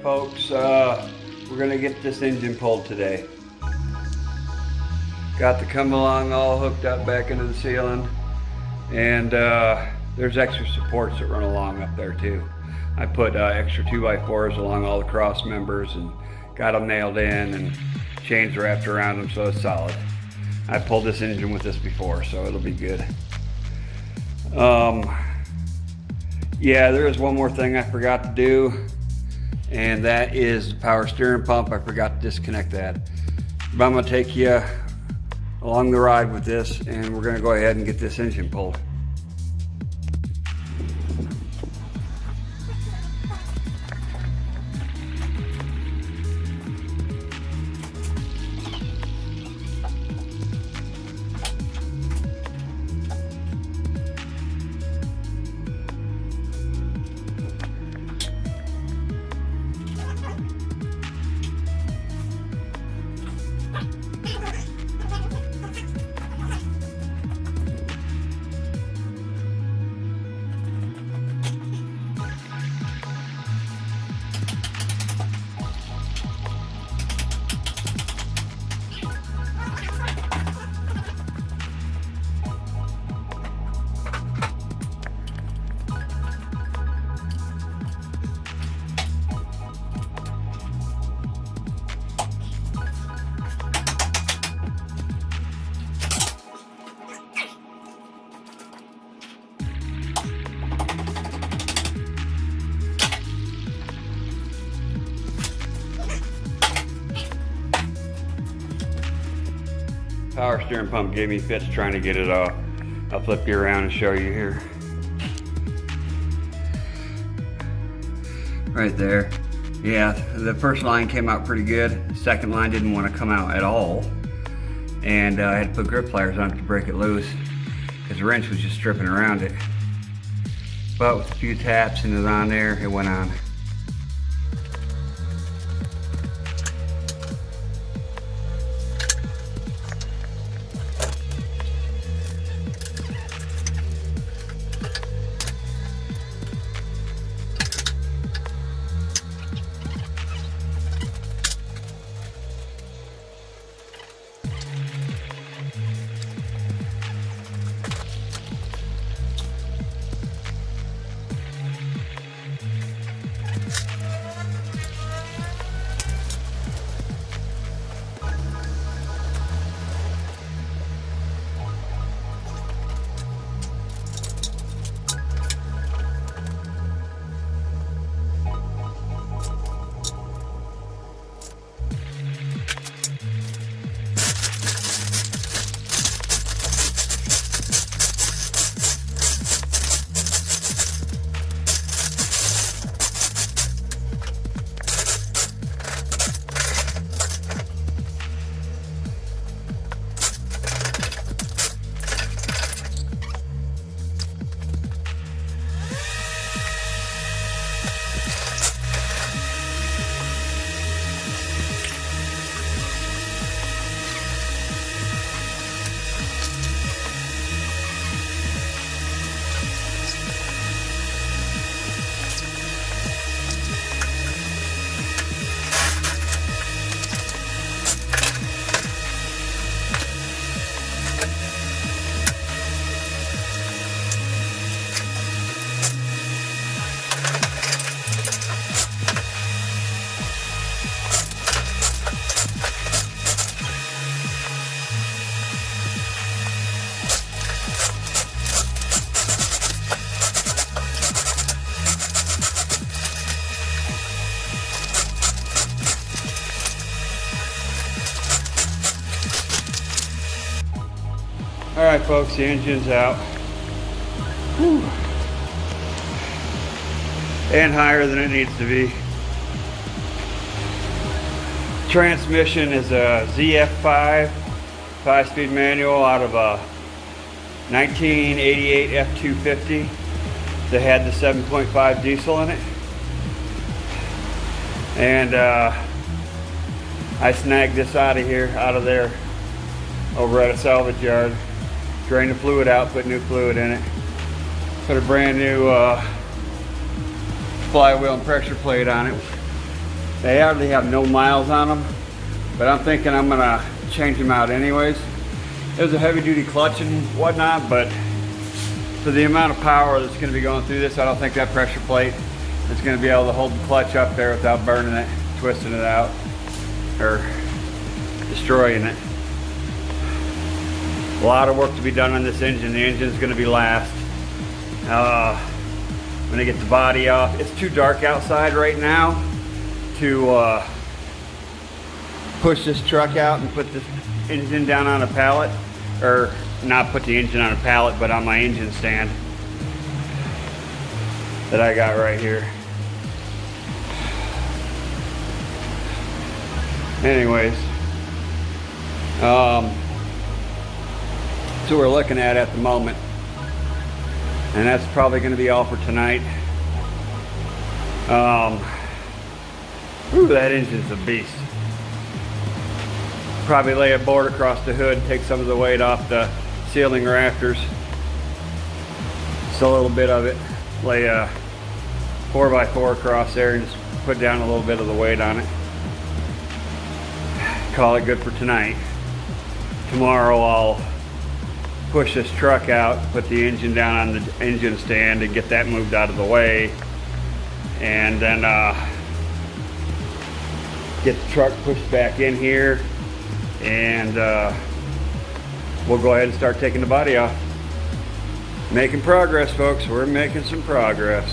folks, we're gonna get this engine pulled today. Got the come along all hooked up back into the ceiling, and there's extra supports that run along up there too. I put extra 2x4s along all the cross members and got them nailed in and chains wrapped around them so it's solid. I pulled this engine with this before, so it'll be good. Yeah, there is one more thing I forgot to do, and that is the power steering pump. I forgot to disconnect that. But I'm gonna take you along the ride with this, and we're gonna go ahead and get this engine pulled. Power steering pump gave me fits trying to get it off. I'll flip you around and show you here. Right there. Yeah, the first line came out pretty good. The second line didn't want to come out at all. And I had to put grip pliers on it to break it loose because the wrench was just stripping around it. But with a few taps and it on there, it went on. All right, folks, the engine's out. Whew. And higher than it needs to be. Transmission is a ZF5 5-speed manual out of a 1988 F250 that had the 7.5 diesel in it. And I snagged this out of there over at a salvage yard. Drain the fluid out, put new fluid in it. Put a brand new flywheel and pressure plate on it. They hardly have no miles on them, but I'm thinking I'm gonna change them out anyways. It was a heavy duty clutch and whatnot, but for the amount of power that's gonna be going through this, I don't think that pressure plate is gonna be able to hold the clutch up there without burning it, twisting it out, or destroying it. A lot of work to be done on this engine. The engine's gonna be last. When I get the body off, it's too dark outside right now to push this truck out and put this engine down on a pallet, or not put the engine on a pallet, but on my engine stand that I got right here. Anyways, so we're looking at the moment, and that's probably going to be all for tonight. Ooh, that engine's a beast. Probably lay a board across the hood, take some of the weight off the ceiling rafters, just a little bit of it. Lay a 4x4 across there and just put down a little bit of the weight on it. Call it good for tonight. Tomorrow I'll push this truck out, put the engine down on the engine stand and get that moved out of the way, and then get the truck pushed back in here, and we'll go ahead and start taking the body off. Making progress, folks. We're making some progress.